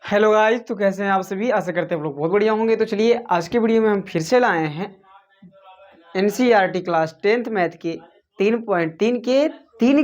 Hello guys, तो कैसे हैं आप सभी। आशा करते हैं आप लोग बहुत बढ़िया होंगे। तो चलिए आज की वीडियो में हम फिर से लाए हैं एनसीईआरटी क्लास 10th मैथ के 3.3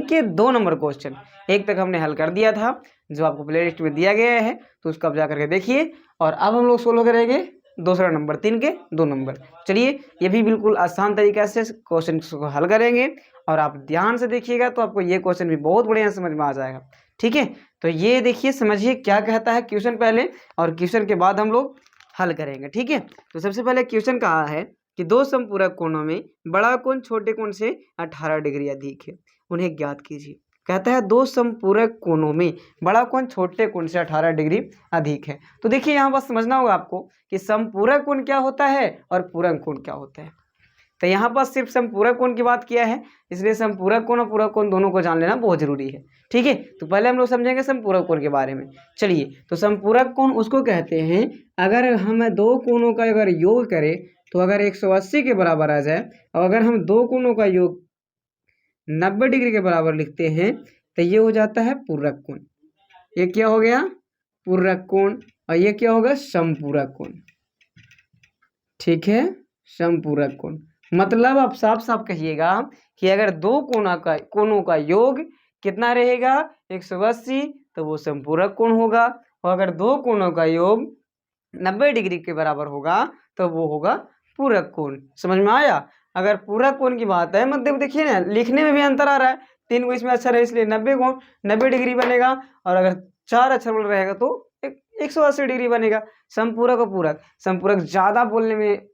के 2 नंबर क्वेश्चन। एक तक हमने हल कर दिया था जो आपको प्ले लिस्ट में दिया गया है, तो उसको आप जा करके देखिए। और अब हम लोग सोल्व करेंगे दूसरा नंबर 3 के 2 नंबर। चलिए ये भी बिल्कुल आसान तरीके से क्वेश्चन को हल करेंगे और आप ध्यान से देखिएगा तो आपको ये क्वेश्चन भी बहुत बढ़िया समझ में आ जाएगा। ठीक है, तो ये देखिए, समझिए क्या कहता है क्वेश्चन पहले, और क्वेश्चन के बाद हम लोग हल करेंगे। ठीक है, तो सबसे पहले क्वेश्चन कहा है कि दो समपूरक कोणों में बड़ा कोण छोटे कोण से 18 डिग्री अधिक है, उन्हें ज्ञात कीजिए। कहता है दो समपूरक कोणों में बड़ा कोण छोटे कोण से 18 डिग्री अधिक है। तो देखिए यहाँ बस समझना होगा आपको कि समपूरक कोण क्या होता है और पूरक कोण क्या होता है। तो यहाँ पर सिर्फ समपूरक कोण की बात किया है, इसलिए समपूरक कोण और पूरक कोण दोनों को जान लेना बहुत जरूरी है। ठीक है, तो पहले हम लोग समझेंगे समपूरक कोण के बारे में। चलिए, तो समपूरक कोण उसको कहते हैं अगर हम दो कोणों का अगर योग करें तो अगर 180 के बराबर आ जाए, और अगर हम दो कोणों का योग 90 डिग्री के बराबर लिखते हैं तो ये हो जाता है पूरक कोण। ये क्या हो गया? पूरक कोण। और ये क्या होगा? समपूरक कोण। ठीक है, समपूरक कोण मतलब आप साफ साफ कहिएगा कि अगर दो कोणों का योग कितना रहेगा 180, तो वो समपूरक कोण होगा। और अगर दो कोणों का योग 90 डिग्री के बराबर होगा तो वो होगा पूरक कोण। समझ में आया? अगर पूरक कोण की बात है, मतलब देखिए ना, लिखने में भी अंतर आ रहा है। 3 को इसमें अक्षर है इसलिए 90 डिग्री बनेगा, और अगर 4 अक्षर बोल रहेगा तो 180 डिग्री बनेगा। समपूरक और पूरक, समपूरक ज्यादा बोलने में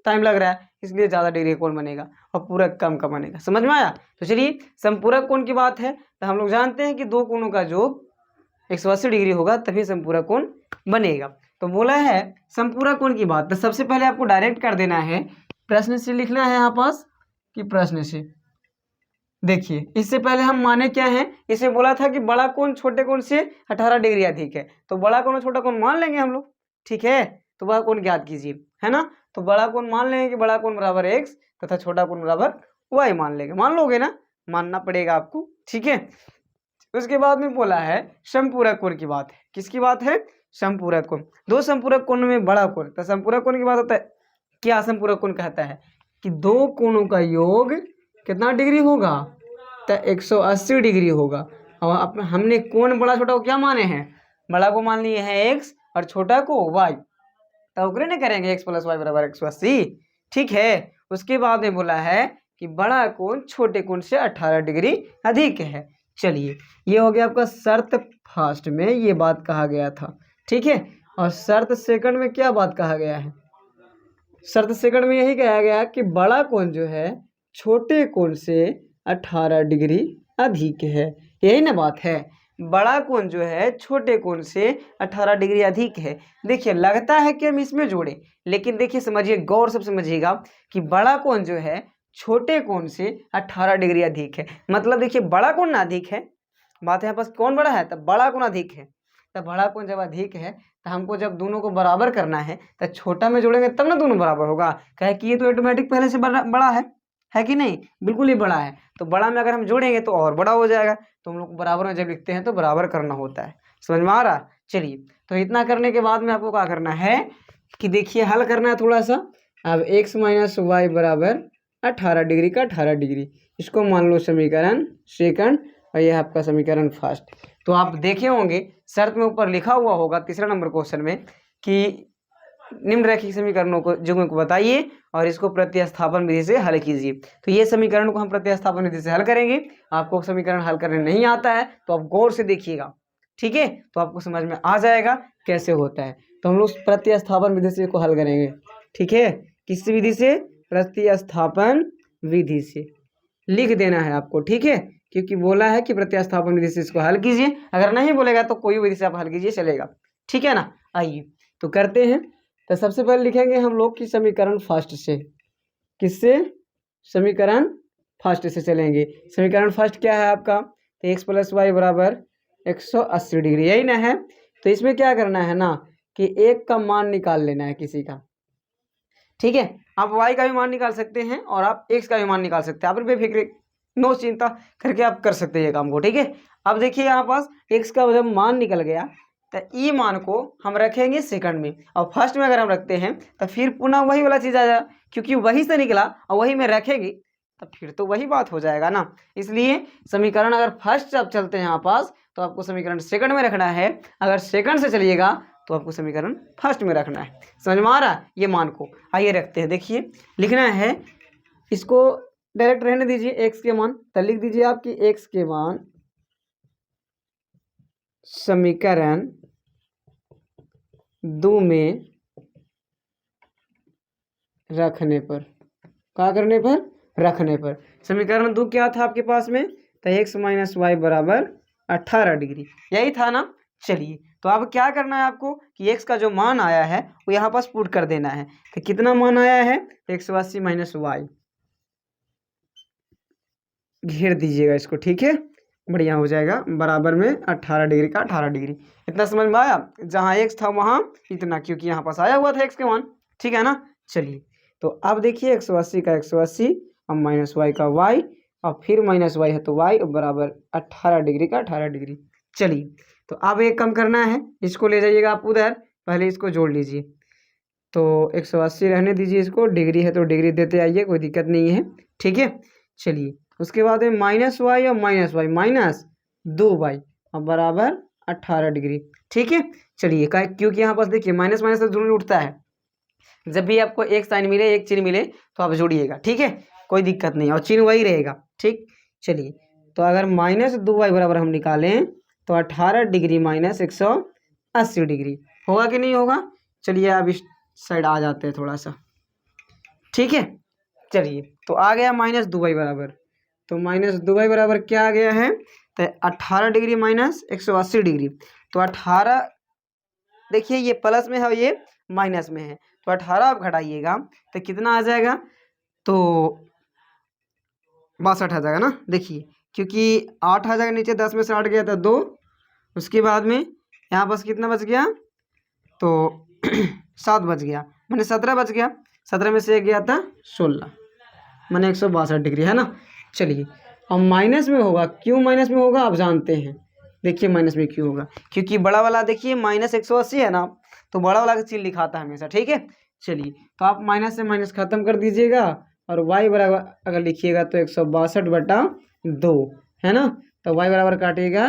टाइम लग रहा है इसलिए ज्यादा डिग्री का कोण बनेगा, और पूरक कम का बनेगा। समझ में आया? तो चलिए, समपूरक कोण की बात है तो हम लोग जानते हैं कि दो कोणों का योग 180 डिग्री होगा तभी समपूरक कोण बनेगा। तो बोला है समपूरक कोण की बात, तो सबसे पहले आपको डायरेक्ट कर देना है, प्रश्न से लिखना है यहाँ पास कि प्रश्न से। देखिए, इससे पहले हम माने क्या है, इसे बोला था कि बड़ा कोण छोटे कोण से 18 डिग्री अधिक है, तो बड़ा कोण और छोटा कोण मान लेंगे हम लोग। ठीक है, तो बड़ा कोण ज्ञात कीजिए, है ना। तो बड़ा कोण मान लेंगे कि बड़ा कोण बराबर x तथा छोटा कोण बराबर y मान लेंगे। मान लोगे ना? मानना पड़ेगा आपको। ठीक है, उसके बाद में बोला है समपूरक कोण की बात है। किसकी बात है? समपूरक कोण। दो समपूरक कोण में बड़ा कोण, तो समपूरक कोण की बात होता है क्या? समपूरक कोण कहता है कि दो कोणों का योग कितना डिग्री होगा? तो 180 डिग्री होगा। और हमने कोण बड़ा छोटा को क्या माने हैं? बड़ा को मान लिए हैं x और छोटा को y, तो उग्रे नहीं करेंगे x + y = 180। ठीक है, उसके बाद में बोला है कि बड़ा कोण छोटे कोण से 18 डिग्री अधिक है। चलिए, ये हो गया आपका शर्त फर्स्ट में ये बात कहा गया था। ठीक है, और शर्त सेकंड में क्या बात कहा गया है? शर्त सेकंड में यही कहा गया कि बड़ा कोण जो है छोटे कोण से 18 डिग्री अधिक है। यही ना बात है, बड़ा कोण जो है छोटे कोण से 18 डिग्री अधिक है। देखिए, लगता है कि हम इसमें जोड़े, लेकिन देखिए समझिए, गौर से समझिएगा कि बड़ा कोण जो है छोटे कोण से 18 डिग्री अधिक है। मतलब देखिए, बड़ा कोण ना अधिक है, बात यहाँ पास कौन बड़ा है? तब बड़ा कोण अधिक है। तब बड़ा कोण जब अधिक है तो हमको जब दोनों को बराबर करना है तो छोटा में जोड़ेंगे तब ना दोनों बराबर होगा। कहे कि ये तो ऑटोमेटिक पहले से बड़ा है कि नहीं? बिल्कुल ही बड़ा है। तो बड़ा में अगर हम जोड़ेंगे तो और बड़ा हो जाएगा। तो हम लोग बराबर में जब लिखते हैं तो बराबर करना होता है। समझ में आ रहा? चलिए, तो इतना करने के बाद में आपको क्या करना है कि देखिए, हल करना है थोड़ा सा। अब x - y = 18 डिग्री का 18 डिग्री, इसको मान लो समीकरण सेकंड, और यह आपका समीकरण फर्स्ट। तो आप देखे होंगे शर्त में ऊपर लिखा हुआ होगा तीसरा नंबर क्वेश्चन में कि निम्नरेखिक समीकरणों को जुग्म को बताइए और इसको प्रतिस्थापन विधि से हल कीजिए। तो ये समीकरण को हम प्रतिस्थापन विधि से हल करेंगे। आपको समीकरण हल करने नहीं आता है तो आप गौर से देखिएगा। ठीक है, तो आपको समझ में आ जाएगा कैसे होता है। तो हम लोग प्रतिस्थापन विधि से इसको हल करेंगे। ठीक है, किस विधि से? प्रतिस्थापन विधि से लिख देना है आपको। ठीक है, क्योंकि बोला है कि प्रतिस्थापन विधि से इसको हल कीजिए। अगर नहीं बोलेगा तो कोई विधि से आप हल कीजिए, चलेगा। ठीक है ना? आइए तो करते हैं। तो सबसे पहले लिखेंगे हम लोग की समीकरण फर्स्ट से। किससे? समीकरण फर्स्ट से चलेंगे। समीकरण फर्स्ट क्या है आपका? तो x + y = 180 डिग्री, यही ना है। तो इसमें क्या करना है ना कि एक का मान निकाल लेना है किसी का। ठीक है, आप y का भी मान निकाल सकते हैं और आप x का भी मान निकाल सकते हैं। आप बेफिक्र, नो चिंता करके आप कर सकते हैं ये काम को। ठीक है, अब देखिए यहाँ पास x का जब मान निकल गया तो ई मान को हम रखेंगे सेकंड में, और फर्स्ट में अगर हम रखते हैं तो फिर पुनः वही वाला चीज़ आ जाएगा, क्योंकि वही से निकला और वही में रखेंगे तो फिर तो वही बात हो जाएगा ना। इसलिए समीकरण अगर फर्स्ट आप चलते हैं यहाँ पास तो आपको समीकरण सेकंड में रखना है, अगर सेकंड से चलिएगा तो आपको समीकरण फर्स्ट में रखना है। समझ में आ रहा है ये मान को? आइए रखते हैं। देखिए लिखना है, इसको डायरेक्ट रहने दीजिए एक्स के मान, तो लिख दीजिए आपकी एक्स के मान समीकरण 2 में रखने पर, क्या करने पर? रखने पर। समीकरण 2 क्या था आपके पास में? तो एक्स माइनस वाई बराबर 18 डिग्री, यही था ना। चलिए तो अब क्या करना है आपको कि एक्स का जो मान आया है वो यहाँ पास पुट कर देना है। तो कितना मान आया है? 180 माइनस वाई, घेर दीजिएगा इसको, ठीक है, बढ़िया हो जाएगा, बराबर में 18 डिग्री का 18 डिग्री। इतना समझ में आया? जहाँ एक्स था वहाँ इतना, क्योंकि यहाँ पास आया हुआ था एक्स के मान, ठीक है ना। चलिए तो अब देखिए 180 का 180 और माइनस वाई का वाई, और फिर माइनस वाई है तो वाई, बराबर 18 डिग्री का 18 डिग्री। चलिए तो अब एक कम करना है, इसको ले जाइएगा आप उधर, पहले इसको जोड़ लीजिए। तो 180 रहने दीजिए, इसको डिग्री है तो डिग्री देते आइए, कोई दिक्कत नहीं है, ठीक है। चलिए उसके बाद में माइनस वाई और माइनस वाई माइनस 2y और बराबर 18 डिग्री, ठीक है। चलिए क्योंकि यहाँ पास देखिए माइनस माइनस तो जरूर उठता है, जब भी आपको एक साइन मिले एक चिन्ह मिले तो आप जोड़िएगा, ठीक है, कोई दिक्कत नहीं, और चिन्ह वही रहेगा, ठीक। चलिए तो अगर माइनस 2y बराबर हम निकालें तो 18 डिग्री माइनस 180 डिग्री होगा कि नहीं होगा? चलिए अब इस साइड आ जाते हैं थोड़ा सा, ठीक है। चलिए तो आ गया माइनस 2y बराबर, तो माइनस 2y बराबर क्या आ गया है? तो 18 डिग्री माइनस 180 डिग्री, तो 18 देखिए ये प्लस में है और ये माइनस में है, तो 18 आप घटाइएगा तो कितना आ जाएगा? तो 62 आ जाएगा ना। देखिए क्योंकि 8 आ जाएगा नीचे, 10 में से 8 गया था 2, उसके बाद में यहाँ बस कितना बच गया? तो 7 बच गया, मैंने 17 बच गया, 17 में से एक गया था 16, मैंने 162 डिग्री, है ना। चलिए अब माइनस में होगा, क्यों माइनस में होगा आप जानते हैं, देखिए माइनस में क्यों होगा, क्योंकि बड़ा वाला देखिए माइनस 180 है ना, तो बड़ा वाला का चिन्ह लिखाता है हमेशा, ठीक है। चलिए तो आप माइनस से माइनस खत्म कर दीजिएगा, और y बराबर अगर लिखिएगा तो 162/2 है ना, तो y बराबर काटिएगा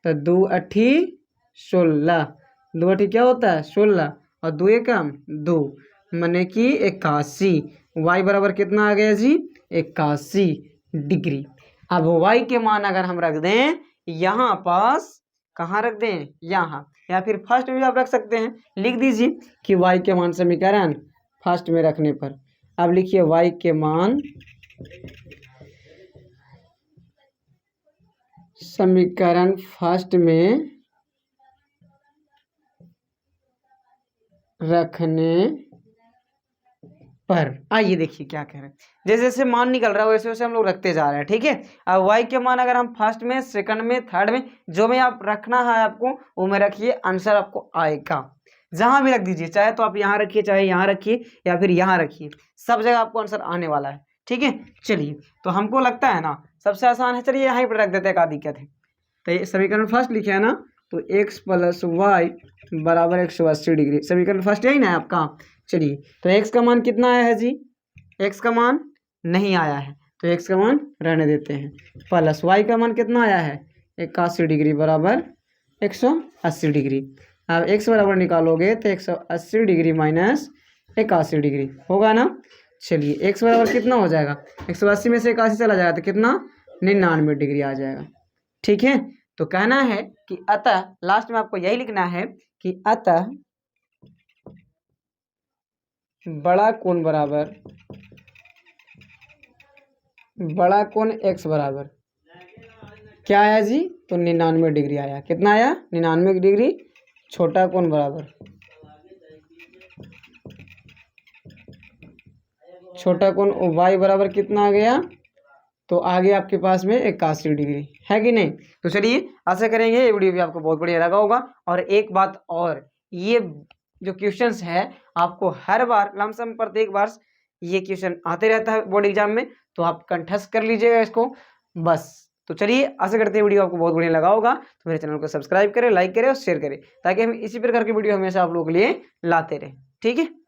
तो 2 अट्ठी 16, 2 अट्ठी क्या होता है? 16, और 2 एकम 2, माने कि 81। y बराबर कितना आ गया जी? 81 डिग्री। अब y के मान अगर हम रख दें यहाँ पास, कहाँ रख दें? यहाँ, या फिर फर्स्ट में भी आप रख सकते हैं, लिख दीजिए कि y के मान समीकरण फर्स्ट में रखने पर। अब लिखिए y के मान समीकरण फर्स्ट में रखने पर। आइए देखिए क्या कह रहे हैं, जैसे जैसे मान निकल रहा है वैसे वैसे हम लोग रखते जा रहे हैं, ठीक है। अब y के मान अगर हम फर्स्ट में, सेकंड में, थर्ड में, जो में आप रखना है आपको वो में रखिए, आंसर आपको आएगा। जहां भी रख दीजिए, चाहे तो आप यहाँ रखिए, चाहे यहाँ रखिए, या फिर यहाँ रखिए, सब जगह आपको आंसर आने वाला है, ठीक है। चलिए तो हमको लगता है ना सबसे आसान है, चलिए यहाँ पर रख देते हैं, क्या दिक्कत है। तो ये समीकरण फर्स्ट लिखे है ना, तो x + y बराबर 180 डिग्री, समीकरण फर्स्ट यही ना है आपका। चलिए तो x का मान कितना आया है जी? x का मान नहीं आया है, तो x का मान रहने देते हैं, प्लस y का मान कितना आया है? 81 डिग्री बराबर 180 डिग्री। अब x बराबर निकालोगे तो 180 डिग्री माइनस 81 डिग्री होगा ना। चलिए x बराबर कितना हो जाएगा? 180 में से 81 चला जाएगा तो कितना? 99 डिग्री आ जाएगा, ठीक है। तो कहना है कि अतः, लास्ट में आपको यही लिखना है कि अतः बड़ा कोण बराबर, बड़ा कोण x बराबर क्या आया जी? तो 99 डिग्री आया। कितना आया? 99 डिग्री। छोटा कोण बराबर, छोटा कोण y बराबर कितना आ गया? तो आगे आपके पास में 81 डिग्री है कि नहीं। तो चलिए आशा करेंगे ये वीडियो भी आपको बहुत बढ़िया लगा होगा। और एक बात और, ये जो क्वेश्चंस है आपको हर बार लमसम प्रत्येक बार ये क्वेश्चन आते रहता है बोर्ड एग्जाम में, तो आप कंठस्थ कर लीजिएगा इसको बस। तो चलिए आशा करते हैं वीडियो आपको बहुत बढ़िया लगा होगा, तो मेरे चैनल को सब्सक्राइब करें, लाइक करें और शेयर करें, ताकि हम इसी प्रकार की वीडियो हमेशा आप लोगों के लिए लाते रहें। ठीक है।